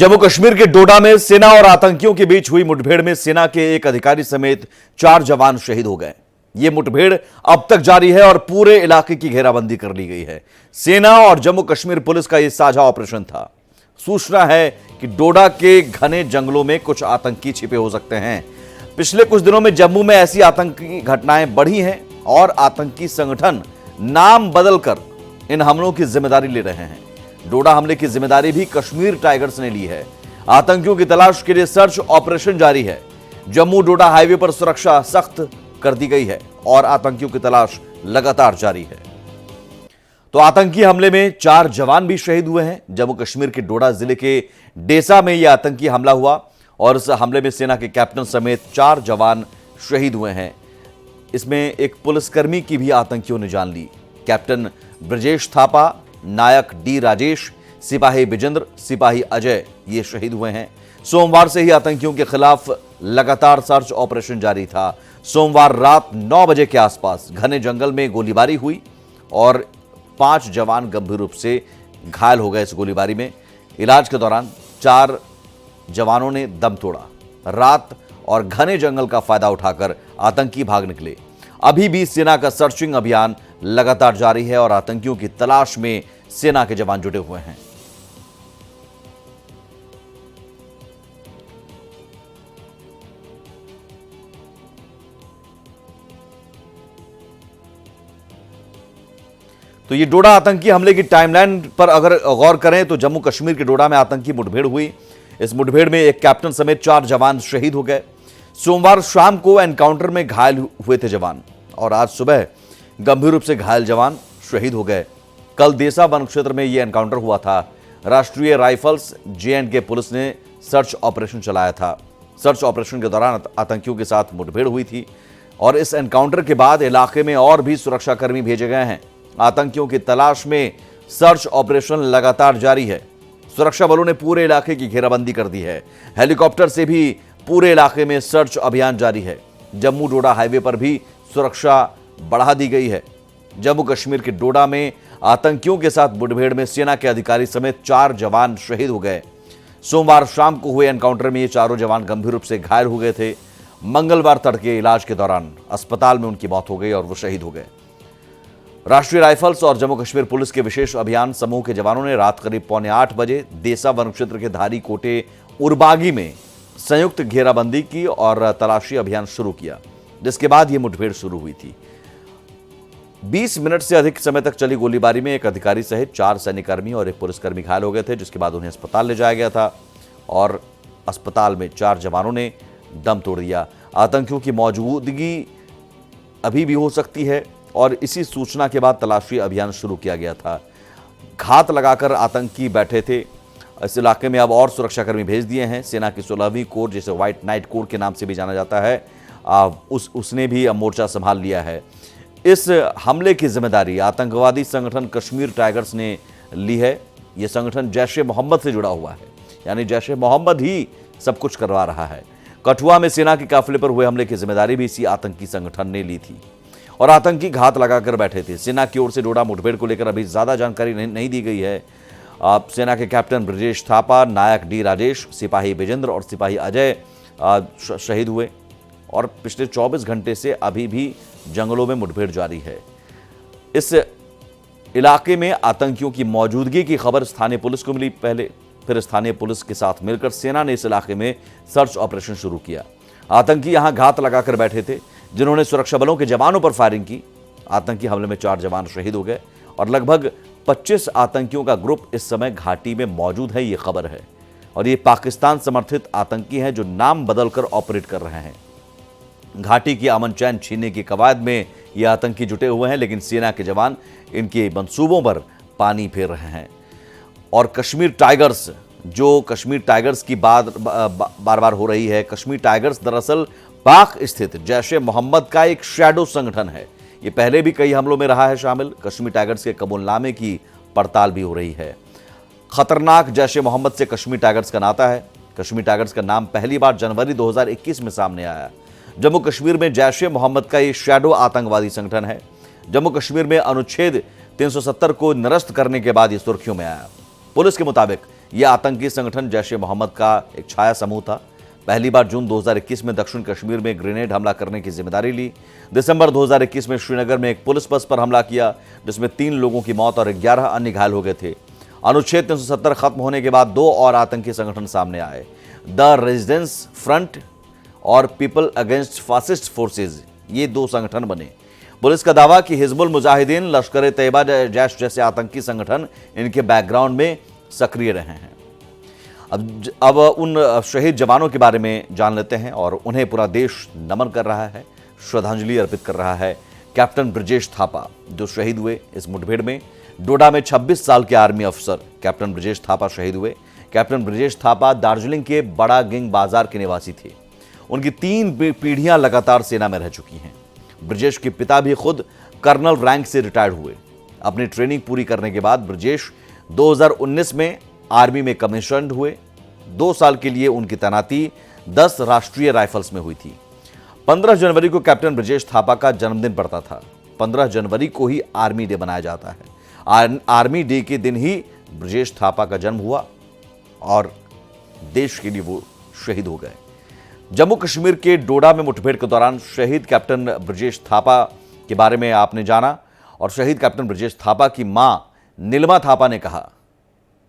जम्मू कश्मीर के डोडा में सेना और आतंकियों के बीच हुई मुठभेड़ में सेना के एक अधिकारी समेत 4 जवान शहीद हो गए। ये मुठभेड़ अब तक जारी है और पूरे इलाके की घेराबंदी कर ली गई है। सेना और जम्मू कश्मीर पुलिस का यह साझा ऑपरेशन था। सूचना है कि डोडा के घने जंगलों में कुछ आतंकी छिपे हो सकते हैं। पिछले कुछ दिनों में जम्मू में ऐसी आतंकी घटनाएं बढ़ी हैं और आतंकी संगठन नाम बदलकर इन हमलों की जिम्मेदारी ले रहे हैं। डोडा हमले की जिम्मेदारी भी कश्मीर टाइगर्स ने ली है। आतंकियों की तलाश के लिए सर्च ऑपरेशन जारी है। जम्मू डोडा हाईवे पर सुरक्षा सख्त कर दी गई है और आतंकियों की तलाश लगातार जारी है। तो आतंकी हमले में 4 जवान भी शहीद हुए हैं। जम्मू कश्मीर के डोडा जिले के डेसा में यह आतंकी हमला हुआ और इस हमले में सेना के कैप्टन समेत 4 जवान शहीद हुए हैं। इसमें एक पुलिसकर्मी की भी आतंकियों ने जान ली। कैप्टन ब्रजेश थापा, नायक डी राजेश, सिपाही विजेंद्र, सिपाही अजय ये शहीद हुए हैं। सोमवार से ही आतंकियों के खिलाफ लगातार सर्च ऑपरेशन जारी था। सोमवार रात 9 बजे के आसपास घने जंगल में गोलीबारी हुई और 5 जवान गंभीर रूप से घायल हो गए। इस गोलीबारी में इलाज के दौरान 4 जवानों ने दम तोड़ा। रात और घने जंगल का फायदा उठाकर आतंकी भाग निकले। अभी भी सेना का सर्चिंग अभियान लगातार जारी है और आतंकियों की तलाश में सेना के जवान जुटे हुए हैं। तो ये डोडा आतंकी हमले की टाइमलाइन पर अगर गौर करें तो जम्मू कश्मीर के डोडा में आतंकी मुठभेड़ हुई। इस मुठभेड़ में एक कैप्टन समेत 4 जवान शहीद हो गए। सोमवार शाम को एनकाउंटर में घायल हुए थे जवान और आज सुबह गंभीर रूप से घायल जवान शहीद हो गए। कल देसा वन क्षेत्र में यह एनकाउंटर हुआ था। राष्ट्रीय राइफल्स जे&के पुलिस ने सर्च ऑपरेशन चलाया था। सर्च ऑपरेशन के दौरान आतंकियों के साथ मुठभेड़ हुई थी और इस एनकाउंटर के बाद इलाके में और भी सुरक्षाकर्मी भेजे गए हैं। आतंकियों की तलाश में सर्च ऑपरेशन लगातार जारी है। सुरक्षा बलों ने पूरे इलाके की घेराबंदी कर दी है। हेलीकॉप्टर से भी पूरे इलाके में सर्च अभियान जारी है। जम्मू डोडा हाईवे पर भी सुरक्षा बढ़ा दी गई है। जम्मू कश्मीर के डोडा में आतंकियों के साथ मुठभेड़ में सेना के अधिकारी समेत 4 जवान शहीद हो गए। सोमवार शाम को हुए एनकाउंटर में ये चारों जवान गंभीर रूप से घायल हो गए थे। मंगलवार तड़के इलाज के दौरान अस्पताल में उनकी मौत हो गई और वो शहीद हो गए। राष्ट्रीय राइफल्स और जम्मू कश्मीर पुलिस के विशेष अभियान समूह के जवानों ने रात करीब 7:45 बजे देसा वन क्षेत्र के धारी कोटे उरबागी में संयुक्त घेराबंदी की और तलाशी अभियान शुरू किया, जिसके बाद यह मुठभेड़ शुरू हुई थी। 20 मिनट से अधिक समय तक चली गोलीबारी में एक अधिकारी सहित 4 सैन्यकर्मी और एक पुलिसकर्मी घायल हो गए थे, जिसके बाद उन्हें अस्पताल ले जाया गया था और अस्पताल में 4 जवानों ने दम तोड़ दिया। आतंकियों की मौजूदगी अभी भी हो सकती है और इसी सूचना के बाद तलाशी अभियान शुरू किया गया था। घात लगाकर आतंकी बैठे थे। इस इलाके में अब और सुरक्षाकर्मी भेज दिए हैं। सेना की 16वीं कोर, जिसे व्हाइट नाइट कोर के नाम से भी जाना जाता है, उसने भी अब मोर्चा संभाल लिया है। इस हमले की जिम्मेदारी आतंकवादी संगठन कश्मीर टाइगर्स ने ली है। यह संगठन जैश-ए-मोहम्मद से जुड़ा हुआ है, यानी जैश-ए-मोहम्मद ही सब कुछ करवा रहा है। कठुआ में सेना के काफिले पर हुए हमले की जिम्मेदारी भी इसी आतंकी संगठन ने ली थी और आतंकी घात लगाकर बैठे थे। सेना की ओर से डोडा मुठभेड़ को लेकर अभी ज्यादा जानकारी नहीं दी गई है। सेना के कैप्टन ब्रजेश थापा, नायक डी राजेश, सिपाही विजेंद्र और सिपाही अजय शहीद हुए और पिछले 24 घंटे से अभी भी जंगलों में मुठभेड़ जारी है। इस इलाके में आतंकियों की मौजूदगी की खबर स्थानीय पुलिस को मिली पहले, फिर स्थानीय पुलिस के साथ मिलकर सेना ने इस इलाके में सर्च ऑपरेशन शुरू किया। आतंकी यहां घात लगाकर बैठे थे, जिन्होंने सुरक्षा बलों के जवानों पर फायरिंग की। आतंकी हमले में 4 जवान शहीद हो गए और लगभग 25 आतंकियों का ग्रुप इस समय घाटी में मौजूद है, ये खबर है। और ये पाकिस्तान समर्थित आतंकी हैं जो नाम बदलकर ऑपरेट कर रहे हैं। घाटी की अमन चैन छीनने की कवायद में ये आतंकी जुटे हुए हैं, लेकिन सेना के जवान इनके मंसूबों पर पानी फेर रहे हैं। और कश्मीर टाइगर्स, जो कश्मीर टाइगर्स की बात बार बार हो रही है, कश्मीर टाइगर्स दरअसल पाक स्थित जैश-ए-मोहम्मद का एक शैडो संगठन है। ये पहले भी कई हमलों में रहा है शामिल। कश्मीर टाइगर्स के कबूलनामे की पड़ताल भी हो रही है। खतरनाक जैश-ए-मोहम्मद से कश्मीर टाइगर्स का नाता है। कश्मीर टाइगर्स का नाम पहली बार जनवरी 2021 में सामने आया। जम्मू कश्मीर में जैश-ए-मोहम्मद का ये शैडो आतंकवादी संगठन है। जम्मू कश्मीर में अनुच्छेद 370 को निरस्त करने के बाद ये सुर्खियों में आया। पुलिस के मुताबिक यह आतंकी संगठन जैश ए मोहम्मद का एक छाया समूह था। पहली बार जून 2021 में दक्षिण कश्मीर में ग्रेनेड हमला करने की जिम्मेदारी ली। दिसंबर 2021 में श्रीनगर में एक पुलिस बस पर हमला किया, जिसमें 3 लोगों की मौत और 11 अन्य घायल हो गए थे। अनुच्छेद 370 खत्म होने के बाद 2 और आतंकी संगठन सामने आए, द रेजिडेंस फ्रंट और पीपल अगेंस्ट फासिस्ट फोर्सेज। ये 2 संगठन बने। पुलिस का दावा कि हिजबुल मुजाहिदीन, लश्कर ए तैयबा, जैश जैसे आतंकी संगठन इनके बैकग्राउंड में सक्रिय रहे हैं। अब उन शहीद जवानों के बारे में जान लेते हैं और उन्हें पूरा देश नमन कर रहा है, श्रद्धांजलि अर्पित कर रहा है। कैप्टन ब्रजेश थापा जो शहीद हुए इस मुठभेड़ में, डोडा में 26 साल के आर्मी अफसर कैप्टन ब्रजेश थापा शहीद हुए। कैप्टन ब्रजेश थापा दार्जिलिंग के बड़ा गिंग बाजार के निवासी थे। उनकी 3 पीढ़ियां लगातार सेना में रह चुकी हैं। ब्रजेश के पिता भी खुद कर्नल रैंक से रिटायर्ड हुए। अपनी ट्रेनिंग पूरी करने के बाद ब्रजेश 2019 में आर्मी में कमीशन्ड हुए। 2 साल के लिए उनकी तैनाती 10 राष्ट्रीय राइफल्स में हुई थी। 15 जनवरी को कैप्टन ब्रजेश थापा का जन्मदिन पड़ता था। 15 जनवरी को ही आर्मी डे मनाया जाता है। आर्मी डे के दिन ही ब्रजेश थापा का जन्म हुआ और देश के लिए वो शहीद हो गए। जम्मू कश्मीर के डोडा में मुठभेड़ के दौरान शहीद कैप्टन ब्रजेश थापा के बारे में आपने जाना और शहीद कैप्टन ब्रजेश थापा की मां नीलमा थापा ने कहा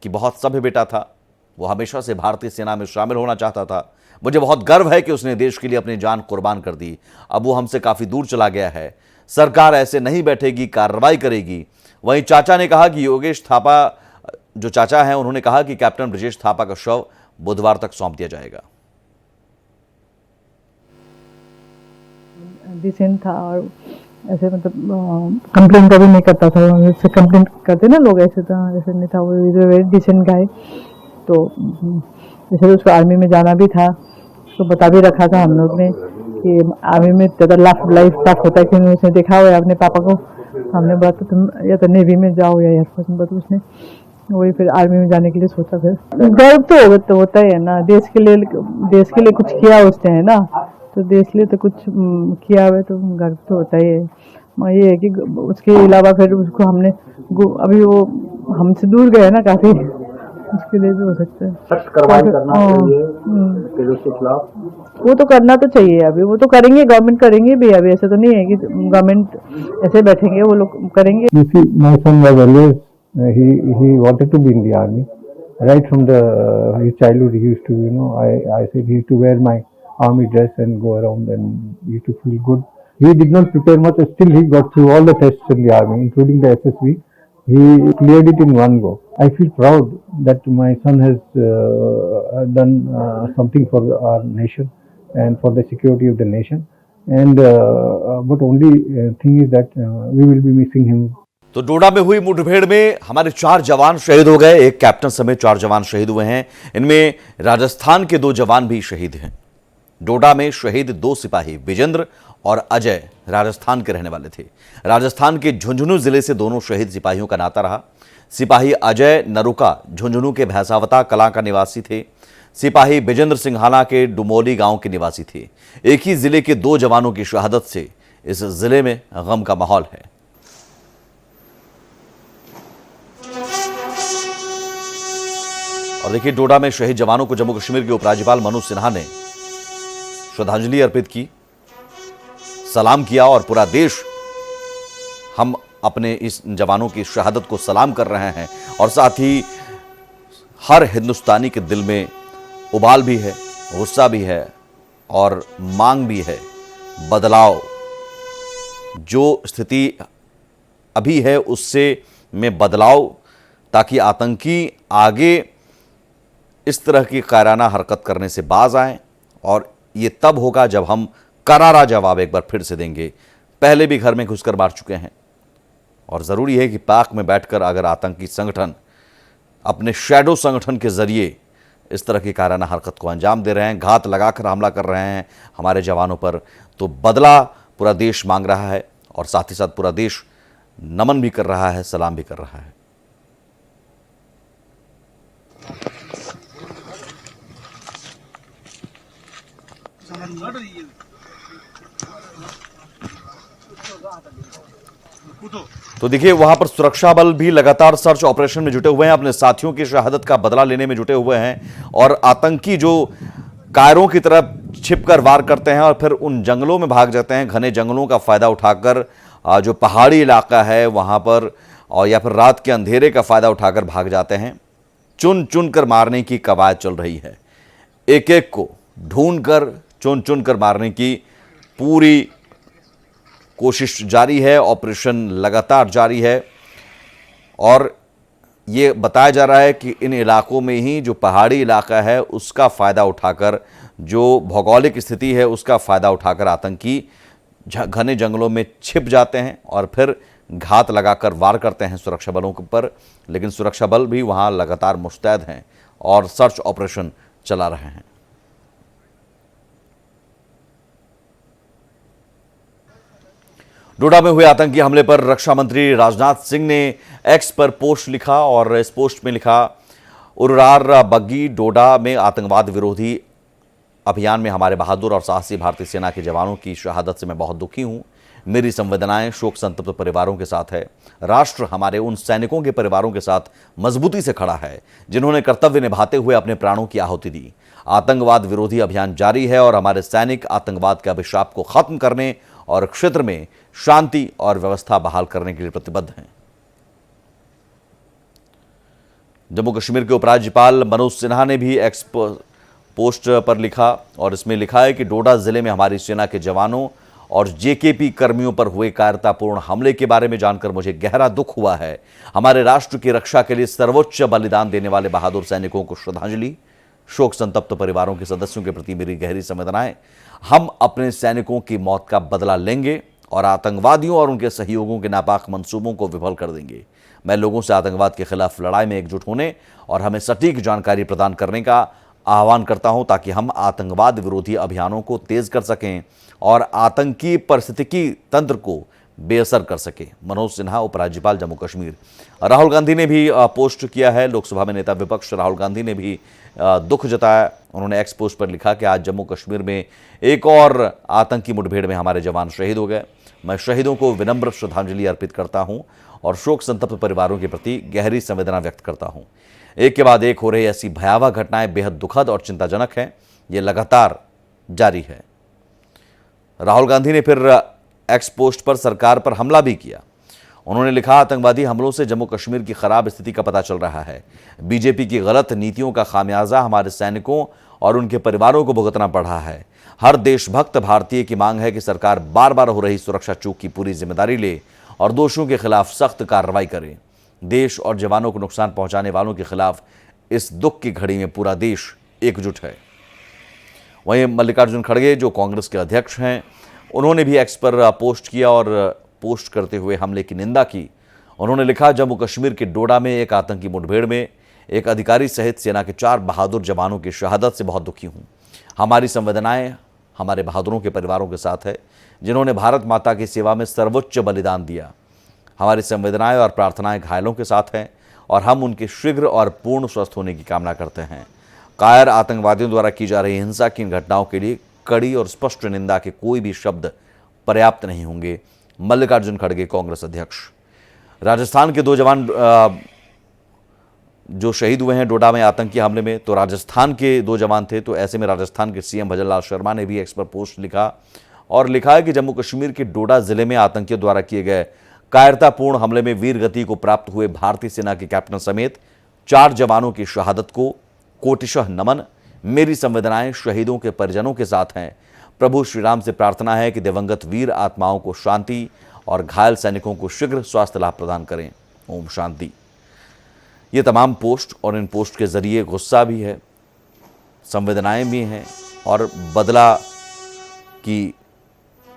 कि बहुत सभ्य बेटा था, वो हमेशा से भारतीय सेना में शामिल होना चाहता था। मुझे बहुत गर्व है कि उसने देश के लिए अपनी जान कुर्बान कर दी। अब वो हमसे काफ़ी दूर चला गया है। सरकार ऐसे नहीं बैठेगी, कार्रवाई करेगी। वहीं चाचा ने कहा कि योगेश थापा जो चाचा हैं, उन्होंने कहा कि कैप्टन ब्रजेश थापा का शव बुधवार तक सौंप दिया जाएगा। डिसेंट था और ऐसे मतलब कंप्लेन कभी नहीं करता था। जैसे कंप्लेन करते ना लोग, ऐसे था, ऐसे नहीं था। वो वेरी डिसेंट गाय। तो जैसे उसको आर्मी में जाना भी था, उसको बता भी रखा था हम लोग ने कि आर्मी में ज़्यादा लाइफ टफ होता है। क्योंकि उसने देखा हुआ है अपने पापा को। हमने बोला तो तुम या तो नेवी में जाओ या एयरफोर्स में, तो उसने वही फिर आर्मी में जाने के लिए सोचा। फिर गर्व तो होता ही है ना, देश के लिए कुछ किया उसने, है ना। तो देश के लिए तो कुछ किया हुआ है, तो गर्व तो होता ही है। ये है कि उसके अलावा फिर उसको हमने अभी वो हमसे दूर गए ना काफ़ी, उसके लिए भी हो सकता है। सख्त कार्रवाई करना चाहिए पुलिस के खिलाफ। वो तो करना तो चाहिए। अभी वो तो करेंगे, गवर्नमेंट करेंगे भी। अभी ऐसा तो नहीं है कि गवर्नमेंट ऐसे बैठेंगे, वो लोग करेंगे। You see, my son was always he wanted to be in the army. Right from his childhood, he used to, I said he used to wear my army dress and go around, and he used to feel good. He did not prepare much. Still, he got through all the tests in the army, including the SSV. He cleared it in one go. I feel proud that my son has done something for our nation and for the security of the nation. And but only thing is that we will be missing him. तो डोडा में हुई मुठभेड़ में हमारे 4 जवान शहीद हो गए। एक कैप्टन समेत 4 जवान शहीद हुए हैं। इनमें राजस्थान के 2 जवान भी शहीद हैं। डोडा में शहीद 2 सिपाही विजेंद्र और अजय राजस्थान के रहने वाले थे। राजस्थान के झुंझुनू जिले से दोनों शहीद सिपाहियों का नाता रहा। सिपाही अजय नरुका झुंझुनू के भैंसावता कलां का निवासी थे। सिपाही विजेंद्र सिंघाना के डुमोली गांव के निवासी थे। एक ही जिले के 2 जवानों की शहादत से इस जिले में गम का माहौल है। और देखिए, डोडा में शहीद जवानों को जम्मू कश्मीर के उपराज्यपाल मनोज सिन्हा ने श्रद्धांजलि अर्पित की, सलाम किया और पूरा देश हम अपने इस जवानों की शहादत को सलाम कर रहे हैं। और साथ ही हर हिंदुस्तानी के दिल में उबाल भी है, गुस्सा भी है और मांग भी है बदलाव। जो स्थिति अभी है उससे में बदलाव, ताकि आतंकी आगे इस तरह की कायराना हरकत करने से बाज आएं। और ये तब होगा जब हम करारा जवाब एक बार फिर से देंगे। पहले भी घर में घुसकर मार चुके हैं और ज़रूरी है कि पाक में बैठकर अगर आतंकी संगठन अपने शैडो संगठन के जरिए इस तरह की कायराना हरकत को अंजाम दे रहे हैं, घात लगाकर हमला कर रहे हैं हमारे जवानों पर, तो बदला पूरा देश मांग रहा है और साथ ही साथ पूरा देश नमन भी कर रहा है, सलाम भी कर रहा है। तो देखिए वहां पर सुरक्षा बल भी लगातार सर्च ऑपरेशन में जुटे हुए हैं, अपने साथियों की शहादत का बदला लेने में जुटे हुए हैं। और आतंकी जो कायरों की तरफ छिपकर वार करते हैं और फिर उन जंगलों में भाग जाते हैं, घने जंगलों का फायदा उठाकर जो पहाड़ी इलाका है वहां पर, और या फिर रात के अंधेरे का फायदा उठाकर भाग जाते हैं। चुन चुन कर मारने की कवायद चल रही है, एक एक को ढूंढकर चुन चुन कर मारने की पूरी कोशिश जारी है, ऑपरेशन लगातार जारी है। और ये बताया जा रहा है कि इन इलाकों में ही जो पहाड़ी इलाका है उसका फ़ायदा उठाकर, जो भौगोलिक स्थिति है उसका फ़ायदा उठाकर आतंकी घने जंगलों में छिप जाते हैं और फिर घात लगाकर वार करते हैं सुरक्षा बलों पर। लेकिन सुरक्षा बल भी वहाँ लगातार मुस्तैद हैं और सर्च ऑपरेशन चला रहे हैं। डोडा में हुए आतंकी हमले पर रक्षा मंत्री राजनाथ सिंह ने एक्स पर पोस्ट लिखा और इस पोस्ट में लिखा, उर्रार बग्गी डोडा में आतंकवाद विरोधी अभियान में हमारे बहादुर और साहसी भारतीय सेना के जवानों की शहादत से मैं बहुत दुखी हूं। मेरी संवेदनाएं शोक संतप्त परिवारों के साथ है। राष्ट्र हमारे उन सैनिकों के परिवारों के साथ मजबूती से खड़ा है जिन्होंने कर्तव्य निभाते हुए अपने प्राणों की आहुति दी। आतंकवाद विरोधी अभियान जारी है और हमारे सैनिक आतंकवाद के अभिशाप को खत्म करने और क्षेत्र में शांति और व्यवस्था बहाल करने के लिए प्रतिबद्ध हैं। जम्मू कश्मीर के उपराज्यपाल मनोज सिन्हा ने भी एक्स पोस्ट पर लिखा और इसमें लिखा है कि डोडा जिले में हमारी सेना के जवानों और जेकेपी कर्मियों पर हुए कायरतापूर्ण हमले के बारे में जानकर मुझे गहरा दुख हुआ है। हमारे राष्ट्र की रक्षा के लिए सर्वोच्च बलिदान देने वाले बहादुर सैनिकों को श्रद्धांजलि। शोक संतप्त परिवारों के सदस्यों के प्रति मेरी गहरी संवेदनाएं। हम अपने सैनिकों की मौत का बदला लेंगे और आतंकवादियों और उनके सहयोगियों के नापाक मंसूबों को विफल कर देंगे। मैं लोगों से आतंकवाद के खिलाफ लड़ाई में एकजुट होने और हमें सटीक जानकारी प्रदान करने का आह्वान करता हूं ताकि हम आतंकवाद विरोधी अभियानों को तेज कर सकें और आतंकी पारिस्थितिकी तंत्र को बेअसर कर सके। मनोज सिन्हा, उपराज्यपाल जम्मू कश्मीर। राहुल गांधी ने भी पोस्ट किया है। लोकसभा में नेता विपक्ष राहुल गांधी ने भी दुख जताया। उन्होंने एक्स पोस्ट पर लिखा कि आज जम्मू कश्मीर में एक और आतंकी मुठभेड़ में हमारे जवान शहीद हो गए। मैं शहीदों को विनम्र श्रद्धांजलि अर्पित करता हूं और शोक संतप्त परिवारों के प्रति गहरी संवेदना व्यक्त करता हूं। एक के बाद एक हो रही ऐसी भयावह घटनाएं बेहद दुखद और चिंताजनक हैं। ये लगातार जारी है। राहुल गांधी ने फिर एक्स पोस्ट पर सरकार पर हमला भी किया। उन्होंने लिखा, आतंकवादी हमलों से जम्मू कश्मीर की खराब स्थिति का पता चल रहा है। बीजेपी की गलत नीतियों का खामियाजा हमारे सैनिकों और उनके परिवारों को भुगतना पड़ रहा है। हर देशभक्त भारतीय की मांग है कि सरकार बार बार हो रही सुरक्षा चूक की पूरी जिम्मेदारी ले और दोषियों के खिलाफ सख्त कार्रवाई करे। देश और जवानों को नुकसान पहुंचाने वालों के खिलाफ इस दुख की घड़ी में पूरा देश एकजुट है। वहीं मल्लिकार्जुन खड़गे जो कांग्रेस के अध्यक्ष हैं, उन्होंने भी एक्स पर पोस्ट किया और पोस्ट करते हुए हमले की निंदा की। उन्होंने लिखा, जम्मू कश्मीर के डोडा में एक आतंकी मुठभेड़ में एक अधिकारी सहित सेना के 4 बहादुर जवानों की शहादत से बहुत दुखी हूँ। हमारी संवेदनाएं हमारे बहादुरों के परिवारों के साथ है जिन्होंने भारत माता की सेवा में सर्वोच्च बलिदान दिया। हमारी संवेदनाएं और प्रार्थनाएं घायलों के साथ हैं और हम उनके शीघ्र और पूर्ण स्वस्थ होने की कामना करते हैं। कायर आतंकवादियों द्वारा की जा रही हिंसा की इन घटनाओं के लिए कड़ी और स्पष्ट निंदा के कोई भी शब्द पर्याप्त नहीं होंगे। मल्लिकार्जुन खड़गे, कांग्रेस अध्यक्ष। राजस्थान के 2 जवान जो शहीद हुए हैं डोडा में आतंकी हमले में, तो राजस्थान के 2 जवान थे। तो ऐसे में राजस्थान के सीएम भजनलाल शर्मा ने भी एक्स पर पोस्ट लिखा और लिखा है कि जम्मू कश्मीर के डोडा जिले में आतंकियों द्वारा किए गए कायरतापूर्ण हमले में वीर गति को प्राप्त हुए भारतीय सेना के कैप्टन समेत 4 जवानों की शहादत को कोटिशः नमन। मेरी संवेदनाएं शहीदों के परिजनों के साथ हैं। प्रभु श्री राम से प्रार्थना है कि दिवंगत वीर आत्माओं को शांति और घायल सैनिकों को शीघ्र स्वास्थ्य लाभ प्रदान करें। ओम शांति। ये तमाम पोस्ट और इन पोस्ट के जरिए गुस्सा भी है, संवेदनाएं भी हैं और बदला की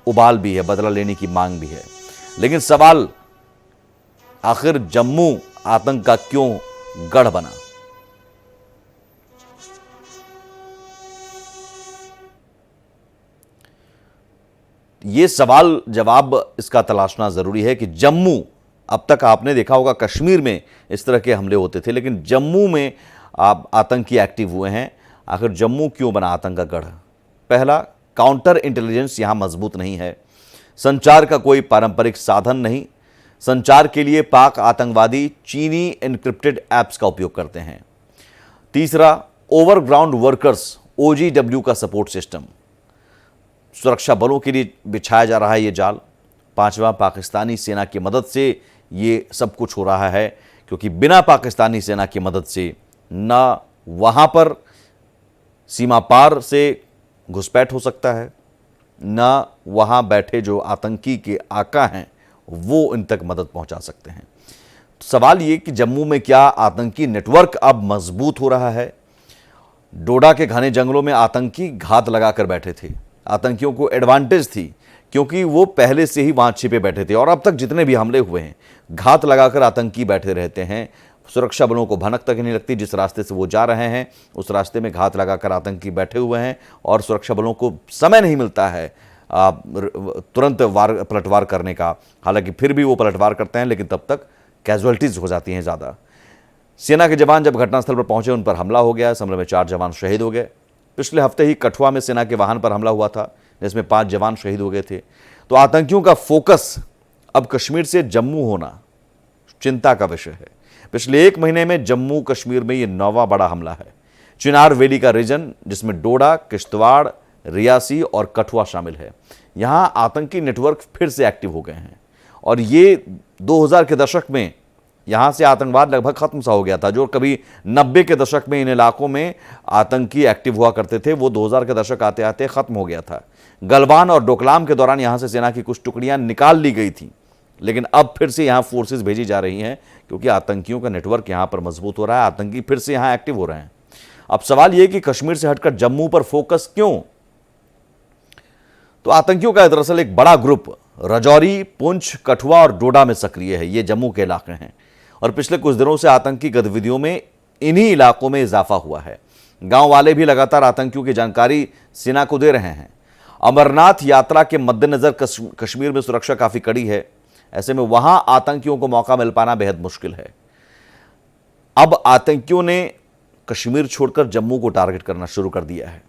उबाल भी है, बदला लेने की मांग भी है। लेकिन सवाल, आखिर जम्मू आतंक का क्यों गढ़ बना? ये सवाल जवाब इसका तलाशना जरूरी है कि जम्मू, अब तक आपने देखा होगा कश्मीर में इस तरह के हमले होते थे, लेकिन जम्मू में आतंकी एक्टिव हुए हैं। आखिर जम्मू क्यों बना आतंक का गढ़? पहला, काउंटर इंटेलिजेंस यहां मजबूत नहीं है। संचार का कोई पारंपरिक साधन नहीं। संचार के लिए पाक आतंकवादी चीनी एन्क्रिप्टेड ऐप्स का उपयोग करते हैं। तीसरा, ओवरग्राउंड वर्कर्स OGW का सपोर्ट सिस्टम, सुरक्षा बलों के लिए बिछाया जा रहा है ये जाल। पांचवा, पाकिस्तानी सेना की मदद से ये सब कुछ हो रहा है, क्योंकि बिना पाकिस्तानी सेना की मदद से न वहाँ पर सीमा पार से घुसपैठ हो सकता है, न वहाँ बैठे जो आतंकी के आका हैं वो इन तक मदद पहुँचा सकते हैं। सवाल ये कि जम्मू में क्या आतंकी नेटवर्क अब मजबूत हो रहा है? डोडा के घने जंगलों में आतंकी घात लगाकर बैठे थे। आतंकियों को एडवांटेज थी क्योंकि वो पहले से ही वहां छिपे बैठे थे, और अब तक जितने भी हमले हुए हैं घात लगाकर आतंकी बैठे रहते हैं। सुरक्षा बलों को भनक तक नहीं लगती, जिस रास्ते से वो जा रहे हैं उस रास्ते में घात लगाकर आतंकी बैठे हुए हैं, और सुरक्षा बलों को समय नहीं मिलता है तुरंत पलटवार करने का। हालांकि फिर भी वो पलटवार करते हैं, लेकिन तब तक कैजुअल्टीज हो जाती हैं ज़्यादा। सेना के जवान जब घटनास्थल पर पहुंचे उन पर हमला हो गया। इस हमले में 4 जवान शहीद हो गए। पिछले हफ्ते ही कठुआ में सेना के वाहन पर हमला हुआ था, जिसमें 5 जवान शहीद हो गए थे। तो आतंकियों का फोकस अब कश्मीर से जम्मू होना चिंता का विषय है। पिछले 1 महीने में जम्मू कश्मीर में यह 9वां बड़ा हमला है। चिनार वैली का रीजन, जिसमें डोडा, किश्तवाड़, रियासी और कठुआ शामिल है, यहां आतंकी नेटवर्क फिर से एक्टिव हो गए हैं। और ये 2000 के दशक में यहाँ से आतंकवाद लगभग खत्म सा हो गया था। जो कभी 90 के दशक में इन इलाकों में आतंकी एक्टिव हुआ करते थे, वो 2000 के दशक आते आते खत्म हो गया था। गलवान और डोकलाम के दौरान यहाँ से सेना की कुछ टुकड़ियाँ निकाल ली गई थी, लेकिन अब फिर से यहाँ फोर्सेस भेजी जा रही हैं, क्योंकि आतंकियों का नेटवर्क यहाँ पर मजबूत हो रहा है। आतंकी फिर से यहाँ एक्टिव हो रहे हैं। अब सवाल ये कि कश्मीर से हटकर जम्मू पर फोकस क्यों? तो आतंकियों का दरअसल एक बड़ा ग्रुप राजौरी, पुंछ, कठुआ और डोडा में सक्रिय है। ये जम्मू के इलाके हैं, और पिछले कुछ दिनों से आतंकी गतिविधियों में इन्हीं इलाकों में इजाफा हुआ है। गांव वाले भी लगातार आतंकियों की जानकारी सेना को दे रहे हैं। अमरनाथ यात्रा के मद्देनजर कश्मीर में सुरक्षा काफी कड़ी है। ऐसे में वहां आतंकियों को मौका मिल पाना बेहद मुश्किल है। अब आतंकियों ने कश्मीर छोड़कर जम्मू को टारगेट करना शुरू कर दिया है।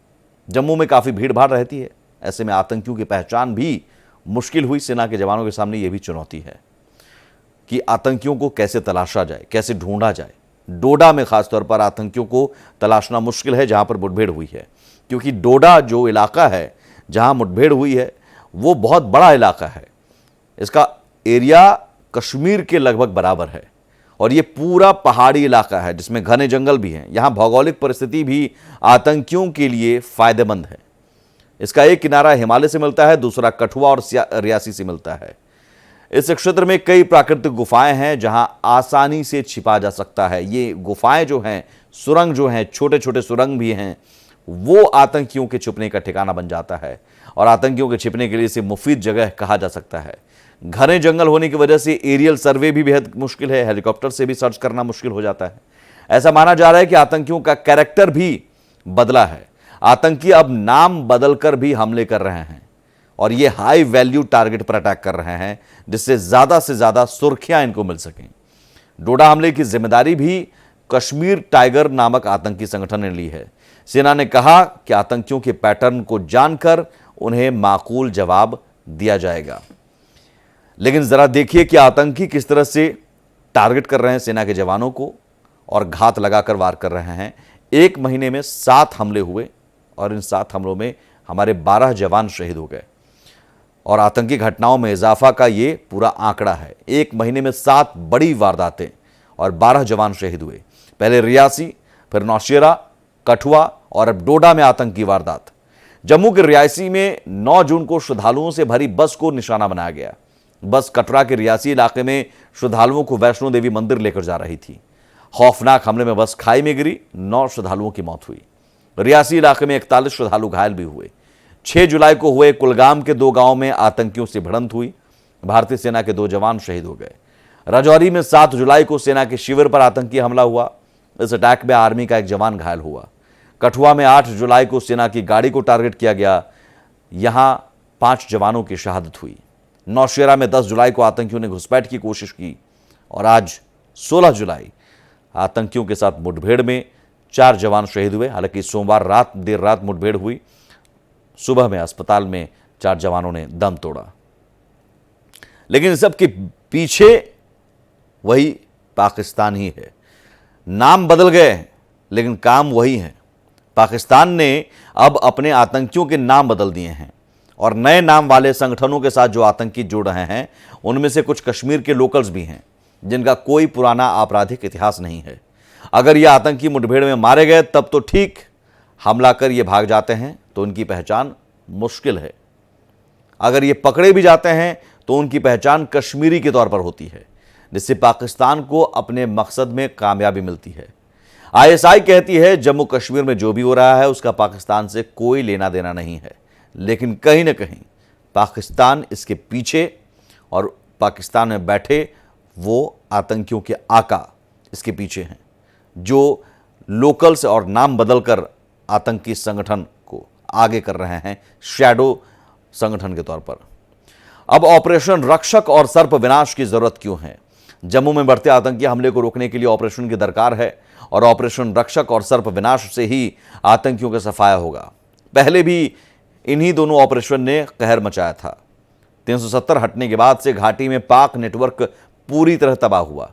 जम्मू में काफी भीड़ भाड़ रहती है, ऐसे में आतंकियों की पहचान भी मुश्किल हुई। सेना के जवानों के सामने यह भी चुनौती है कि आतंकियों को कैसे तलाशा जाए, कैसे ढूंढा जाए। डोडा में खासतौर पर आतंकियों को तलाशना मुश्किल है, जहां पर मुठभेड़ हुई है, क्योंकि डोडा जो इलाका है जहां मुठभेड़ हुई है वो बहुत बड़ा इलाका है। इसका एरिया कश्मीर के लगभग बराबर है, और ये पूरा पहाड़ी इलाका है जिसमें घने जंगल भी हैं। यहाँ भौगोलिक परिस्थिति भी आतंकियों के लिए फायदेमंद है। इसका एक किनारा हिमालय से मिलता है, दूसरा कठुआ और रियासी से मिलता है। इस क्षेत्र में कई प्राकृतिक गुफाएं हैं जहां आसानी से छिपा जा सकता है। ये गुफाएं जो हैं, सुरंग जो हैं, छोटे छोटे सुरंग भी हैं, वो आतंकियों के छिपने का ठिकाना बन जाता है, और आतंकियों के छिपने के लिए इसे मुफीद जगह कहा जा सकता है। घने जंगल होने की वजह से एरियल सर्वे भी बेहद मुश्किल है, हेलीकॉप्टर से भी सर्च करना मुश्किल हो जाता है। ऐसा माना जा रहा है कि आतंकियों का कैरेक्टर भी बदला है। आतंकी अब नाम बदलकर भी हमले कर रहे हैं, और ये हाई वैल्यू टारगेट पर अटैक कर रहे हैं, जिससे ज्यादा से ज्यादा सुर्खियां इनको मिल सकें। डोडा हमले की जिम्मेदारी भी कश्मीर टाइगर नामक आतंकी संगठन ने ली है। सेना ने कहा कि आतंकियों के पैटर्न को जानकर उन्हें माकूल जवाब दिया जाएगा। लेकिन जरा देखिए कि आतंकी किस तरह से टारगेट कर रहे हैं सेना के जवानों को, और घात लगाकर वार कर रहे हैं। 1 महीने में 7 हमले हुए, और इन 7 हमलों में हमारे 12 जवान शहीद हो गए, और आतंकी घटनाओं में इजाफा का ये पूरा आंकड़ा है। 1 महीने में 7 बड़ी वारदातें और 12 जवान शहीद हुए। पहले रियासी, फिर नौशेरा, कठुआ और अब डोडा में आतंकी वारदात। जम्मू के रियासी में 9 जून को श्रद्धालुओं से भरी बस को निशाना बनाया गया। बस कटरा के रियासी इलाके में श्रद्धालुओं को वैष्णो देवी मंदिर लेकर जा रही थी। खौफनाक हमले में बस खाई में गिरी, 9 श्रद्धालुओं की मौत हुई। रियासी इलाके में 41 श्रद्धालु घायल भी हुए। 6 जुलाई को हुए कुलगाम के 2 गांवों में आतंकियों से भिड़ंत हुई। भारतीय सेना के 2 जवान शहीद हो गए। राजौरी में 7 जुलाई को सेना के शिविर पर आतंकी हमला हुआ। इस अटैक में आर्मी का 1 जवान घायल हुआ। कठुआ में 8 जुलाई को सेना की गाड़ी को टारगेट किया गया, यहां 5 जवानों की शहादत हुई। नौशेरा में 10 जुलाई को आतंकियों ने घुसपैठ की कोशिश की, और आज 16 जुलाई आतंकियों के साथ मुठभेड़ में 4 जवान शहीद हुए। हालांकि सोमवार देर रात मुठभेड़ हुई, सुबह में अस्पताल में 4 जवानों ने दम तोड़ा। लेकिन इस सब के पीछे वही पाकिस्तान ही है। नाम बदल गए लेकिन काम वही है। पाकिस्तान ने अब अपने आतंकियों के नाम बदल दिए हैं और नए नाम वाले संगठनों के साथ जो आतंकी जुड़ रहे हैं उनमें से कुछ कश्मीर के लोकल्स भी हैं जिनका कोई पुराना आपराधिक इतिहास नहीं है। अगर ये आतंकी मुठभेड़ में मारे गए तब तो ठीक, हमला कर ये भाग जाते हैं तो उनकी पहचान मुश्किल है। अगर ये पकड़े भी जाते हैं तो उनकी पहचान कश्मीरी के तौर पर होती है, जिससे पाकिस्तान को अपने मकसद में कामयाबी मिलती है। आईएसआई कहती है जम्मू कश्मीर में जो भी हो रहा है उसका पाकिस्तान से कोई लेना देना नहीं है, लेकिन कहीं ना कहीं पाकिस्तान इसके पीछे और पाकिस्तान में बैठे वो आतंकियों के आका इसके पीछे हैं जो लोकल्स और नाम बदलकर आतंकी संगठन को आगे कर रहे हैं शैडो संगठन के तौर पर। अब ऑपरेशन रक्षक और सर्प विनाश की जरूरत क्यों है? जम्मू में बढ़ते आतंकी हमले को रोकने के लिए ऑपरेशन की दरकार है और ऑपरेशन रक्षक और सर्प विनाश से ही आतंकियों का सफाया होगा। पहले भी इन्हीं दोनों ऑपरेशन ने कहर मचाया था। 370 हटने के बाद से घाटी में पाक नेटवर्क पूरी तरह तबाह हुआ।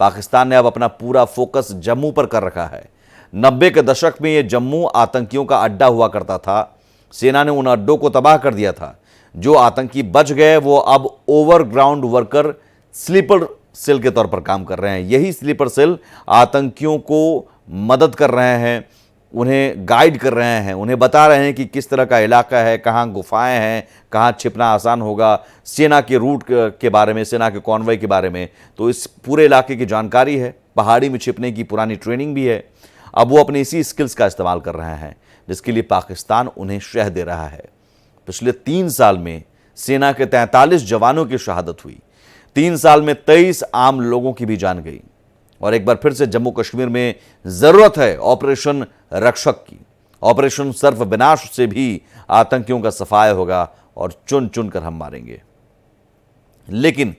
पाकिस्तान ने अब अपना पूरा फोकस जम्मू पर कर रखा है। 90 के दशक में यह जम्मू आतंकियों का अड्डा हुआ करता था। सेना ने उन अड्डों को तबाह कर दिया था। जो आतंकी बच गए वो अब ओवरग्राउंड वर्कर स्लीपर सेल के तौर पर काम कर रहे हैं। यही स्लीपर सेल आतंकियों को मदद कर रहे हैं, उन्हें गाइड कर रहे हैं, उन्हें बता रहे हैं कि किस तरह का इलाका है, कहाँ गुफाएं हैं, कहाँ छिपना आसान होगा, सेना के रूट के बारे में, सेना के कॉन्वॉय के बारे में। तो इस पूरे इलाके की जानकारी है, पहाड़ी में छिपने की पुरानी ट्रेनिंग भी है। अब वो अपनी इसी स्किल्स का इस्तेमाल कर रहे हैं जिसके लिए पाकिस्तान उन्हें शह दे रहा है। पिछले 3 साल में सेना के 43 जवानों की शहादत हुई। 3 साल में 23 आम लोगों की भी जान गई। और एक बार फिर से जम्मू कश्मीर में जरूरत है ऑपरेशन रक्षक की। ऑपरेशन सर्प विनाश से भी आतंकियों का सफाया होगा और चुन चुन कर हम मारेंगे। लेकिन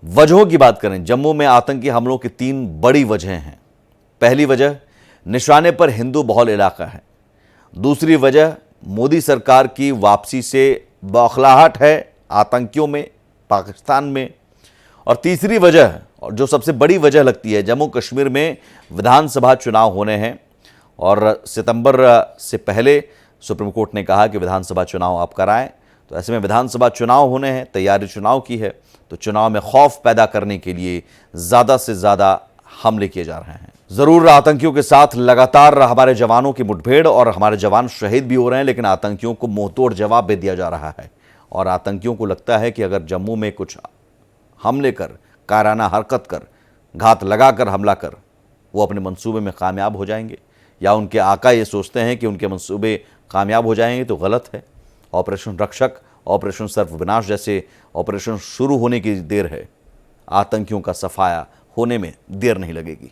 वजहों की बात करें, जम्मू में आतंकी हमलों की 3 बड़ी वजहें हैं। पहली वजह निशाने पर हिंदू बहुल इलाका है। दूसरी वजह मोदी सरकार की वापसी से बौखलाहट है आतंकियों में, पाकिस्तान में। और तीसरी वजह, और जो सबसे बड़ी वजह लगती है, जम्मू कश्मीर में विधानसभा चुनाव होने हैं और सितंबर से पहले सुप्रीम कोर्ट ने कहा कि विधानसभा चुनाव आप कराएं। तो ऐसे में विधानसभा चुनाव होने हैं, तैयारी चुनाव की है, तो चुनाव में खौफ पैदा करने के लिए ज़्यादा से ज़्यादा हमले किए जा रहे हैं। ज़रूर आतंकियों के साथ लगातार हमारे जवानों की मुठभेड़ और हमारे जवान शहीद भी हो रहे हैं, लेकिन आतंकियों को मुंहतोड़ जवाब भी दिया जा रहा है। और आतंकियों को लगता है कि अगर जम्मू में कुछ हमले कर, कायराना हरकत कर, घात लगाकर हमला कर, वो अपने मंसूबे में कामयाब हो जाएंगे, या उनके आका ये सोचते हैं कि उनके मंसूबे कामयाब हो जाएंगे, तो गलत है। ऑपरेशन रक्षक, ऑपरेशन सर्प विनाश जैसे ऑपरेशन शुरू होने की देर है। आतंकियों का सफाया होने में देर नहीं लगेगी।